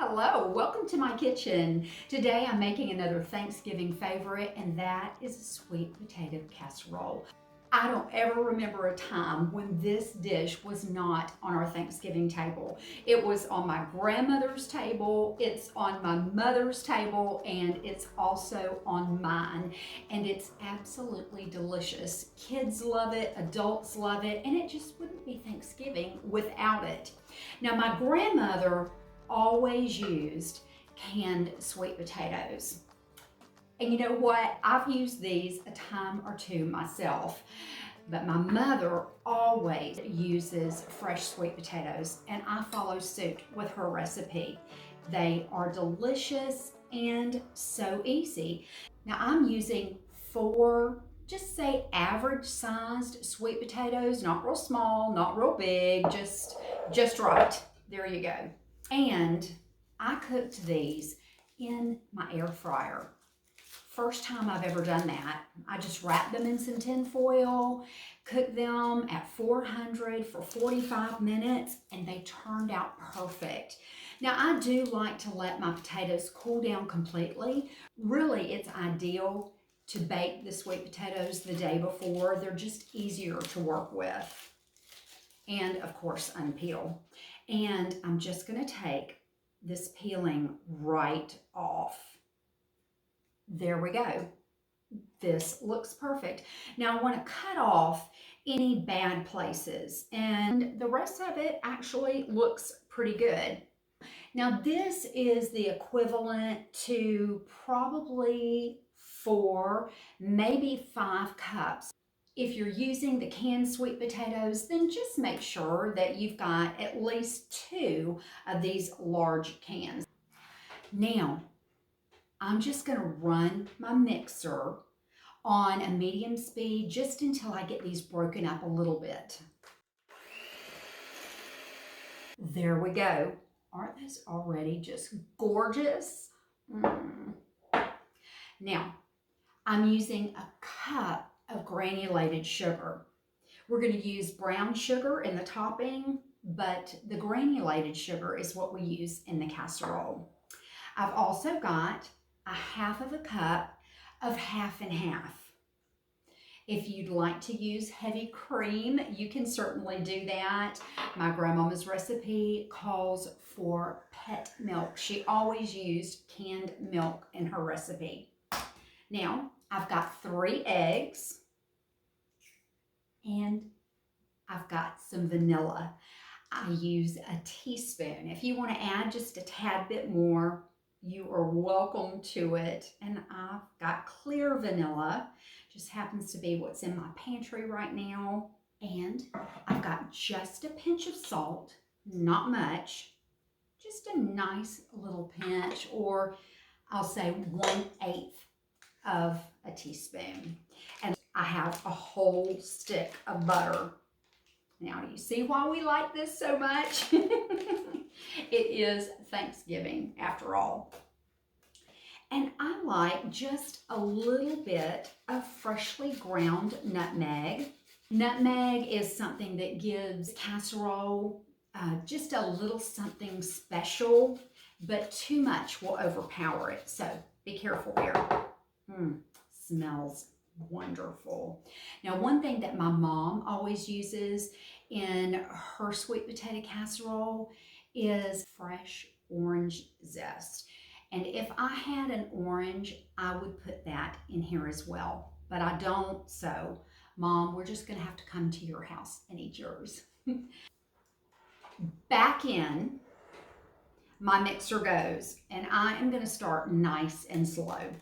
Hello, welcome to my kitchen. Today I'm making another Thanksgiving favorite, and that is a sweet potato casserole. I don't ever remember a time when this dish was not on our Thanksgiving table. It was on my grandmother's table, it's on my mother's table, and it's also on mine. And it's absolutely delicious. Kids love it, adults love it, and it just wouldn't be Thanksgiving without it. Now, my grandmother always used canned sweet potatoes. And you know what? I've used these a time or two myself, but my mother always uses fresh sweet potatoes, and I follow suit with her recipe. They are delicious and so easy. Now I'm using 4, just say average sized sweet potatoes, not real small, not real big, just right. There you go. And I cooked these in my air fryer. First time I've ever done that. I just wrapped them in some tin foil, cooked them at 400 for 45 minutes, and they turned out perfect. Now I do like to let my potatoes cool down completely. Really, it's ideal to bake the sweet potatoes the day before. They're just easier to work with. And of course, unpeel. And I'm just gonna take this peeling right off. There we go. This looks perfect. Now I want to cut off any bad places, and the rest of it actually looks pretty good. Now this is the equivalent to probably 4, maybe 5 cups. If you're using the canned sweet potatoes, then just make sure that you've got at least 2 of these large cans. Now, I'm just going to run my mixer on a medium speed just until I get these broken up a little bit. There we go. Aren't those already just gorgeous? Now, I'm using a cup of granulated sugar. We're going to use brown sugar in the topping, but the granulated sugar is what we use in the casserole. I've also got a 1/2 cup of half and half. If you'd like to use heavy cream, you can certainly do that. My grandmama's recipe calls for pet milk. She always used canned milk in her recipe. Now, I've got 3 eggs, and I've got some vanilla. I use a teaspoon. If you want to add just a tad bit more, you are welcome to it. And I've got clear vanilla, just happens to be what's in my pantry right now. And I've got just a pinch of salt, not much, just a nice little pinch, or I'll say 1/8 of a teaspoon. And I have a whole stick of butter. Now, do you see why we like this so much? It is Thanksgiving after all. And I like just a little bit of freshly ground nutmeg. Nutmeg is something that gives casserole just a little something special, but too much will overpower it. So be careful here. Smells wonderful. Now, one thing that my mom always uses in her sweet potato casserole is fresh orange zest. And if I had an orange, I would put that in here as well. But I don't, so Mom, we're just gonna have to come to your house and eat yours. Back in my mixer goes, and I am gonna start nice and slow.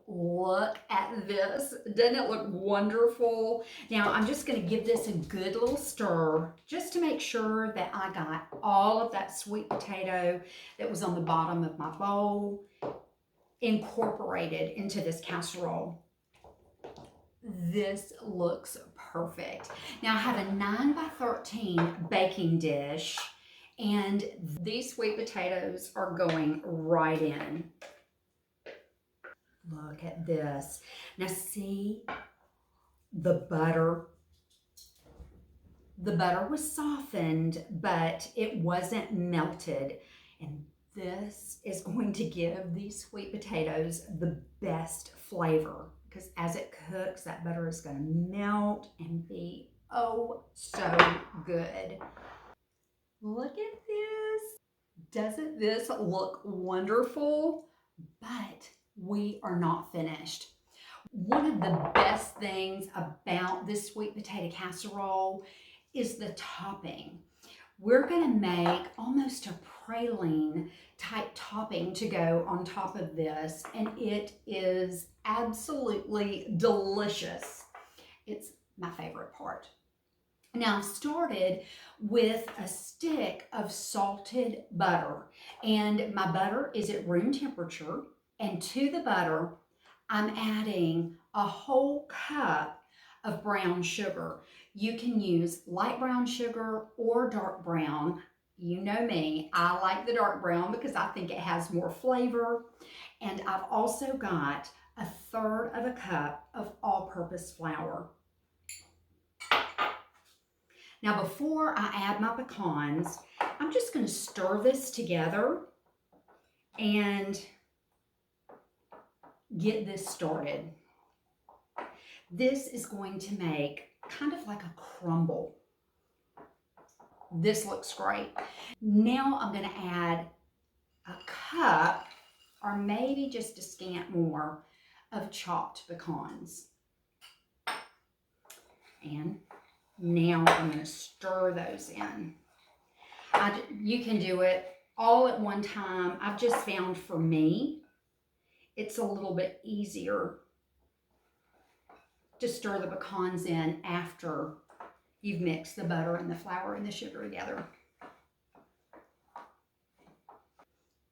Look at this. Doesn't it look wonderful? Now I'm just going to give this a good little stir just to make sure that I got all of that sweet potato that was on the bottom of my bowl incorporated into this casserole. This looks perfect. Now I have a 9x13 baking dish, and these sweet potatoes are going right in. Look at this. Now see, the butter was softened, but it wasn't melted. And This is going to give these sweet potatoes the best flavor because as it cooks, that butter is going to melt and be oh so good. Look at this. Doesn't this look wonderful? But we are not finished. One of the best things about this sweet potato casserole is the topping. We're going to make almost a praline type topping to go on top of this, and it is absolutely delicious. It's my favorite part. Now, I've started with a stick of salted butter, and my butter is at room temperature. And to the butter, I'm adding a whole cup of brown sugar. You can use light brown sugar or dark brown. You know me, I like the dark brown because I think it has more flavor. And I've also got a third of a cup of all-purpose flour. Now, before I add my pecans, I'm just going to stir this together and get this started. This is going to make kind of like a crumble. This looks great. Now I'm going to add a cup or maybe just a scant more of chopped pecans. And now I'm going to stir those in. You can do it all at one time. I've just found for me, it's a little bit easier to stir the pecans in after you've mixed the butter and the flour and the sugar together.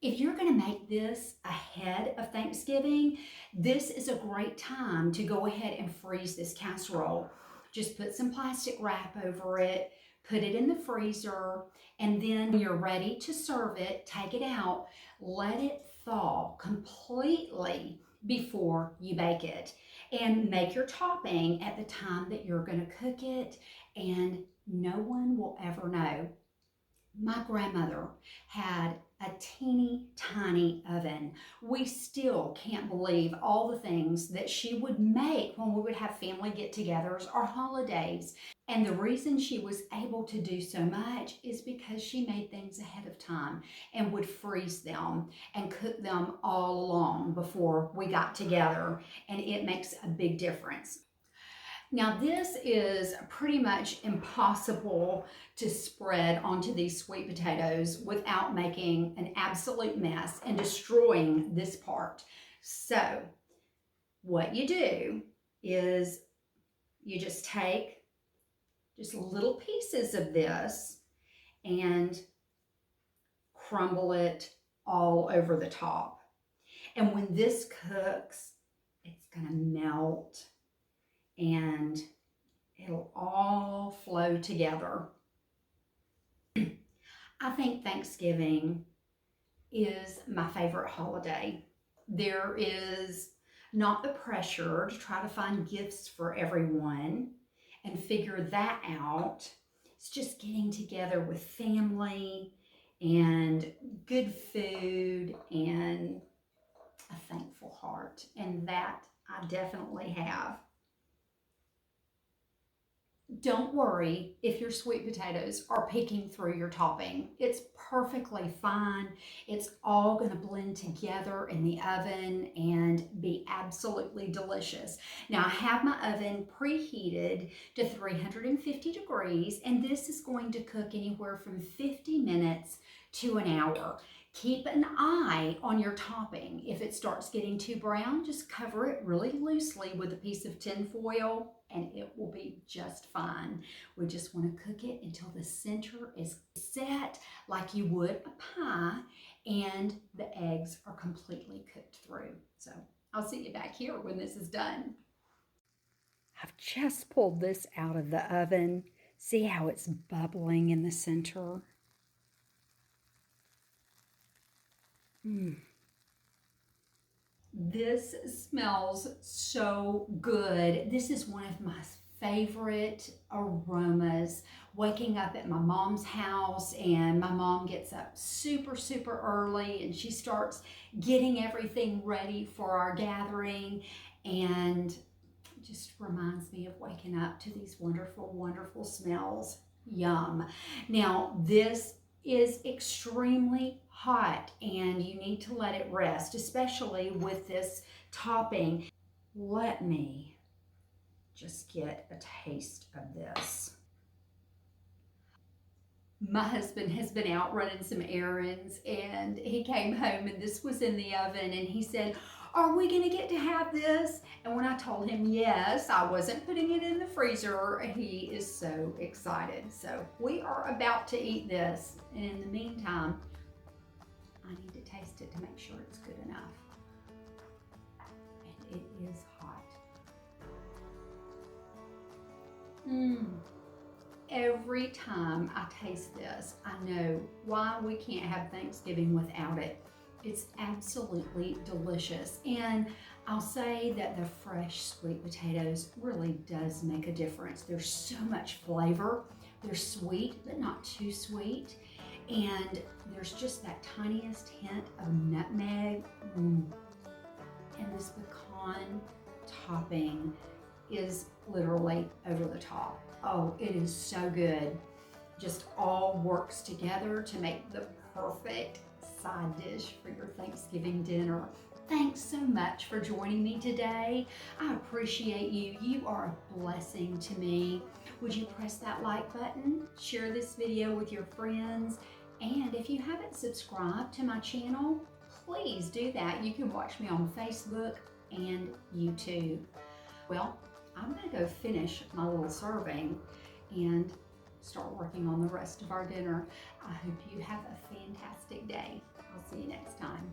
If you're going to make this ahead of Thanksgiving, this is a great time to go ahead and freeze this casserole. Just put some plastic wrap over it, put it in the freezer, and then when you're ready to serve it, take it out, let it thaw completely before you bake it. And make your topping at the time that you're going to cook it, and no one will ever know. My grandmother had a teeny tiny oven. We still can't believe all the things that she would make when we would have family get-togethers or holidays. And the reason she was able to do so much is because she made things ahead of time and would freeze them and cook them all along before we got together. And it makes a big difference. Now this is pretty much impossible to spread onto these sweet potatoes without making an absolute mess and destroying this part. So what you do is you just take just little pieces of this and crumble it all over the top. And when this cooks, it's gonna melt and it'll all flow together. I think Thanksgiving is my favorite holiday. There is not the pressure to try to find gifts for everyone and figure that out. It's just getting together with family and good food and a thankful heart. And that I definitely have. Don't worry if your sweet potatoes are peeking through your topping. It's perfectly fine. It's all going to blend together in the oven and be absolutely delicious. Now I have my oven preheated to 350 degrees, and this is going to cook anywhere from 50 minutes to an hour. Keep an eye on your topping. If it starts getting too brown, just cover it really loosely with a piece of tin foil and it will be just fine. We just want to cook it until the center is set like you would a pie and the eggs are completely cooked through. So I'll see you back here when this is done. I've just pulled this out of the oven. See how it's bubbling in the center? This smells so good. This is one of my favorite aromas. Waking up at my mom's house, and my mom gets up super, super early and she starts getting everything ready for our gathering, and just reminds me of waking up to these wonderful, wonderful smells. Yum. Now, this is extremely hot and you need to let it rest, especially with this topping. Let me just get a taste of this. My husband has been out running some errands and he came home and this was in the oven, and he said, "Are we gonna get to have this?" And when I told him yes, I wasn't putting it in the freezer, he is so excited. So we are about to eat this. And in the meantime, I need to taste it to make sure it's good enough. And it is hot. Every time I taste this, I know why we can't have Thanksgiving without it. It's absolutely delicious. And I'll say that the fresh sweet potatoes really does make a difference. There's so much flavor. They're sweet, but not too sweet. And there's just that tiniest hint of nutmeg. And this pecan topping is literally over the top. Oh, it is so good. Just all works together to make the perfect side dish for your Thanksgiving dinner. Thanks so much for joining me today. I appreciate you. You are a blessing to me. Would you press that like button? Share this video with your friends. And if you haven't subscribed to my channel, please do that. You can watch me on Facebook and YouTube. Well, I'm gonna go finish my little serving and start working on the rest of our dinner. I hope you have a fantastic day. I'll see you next time.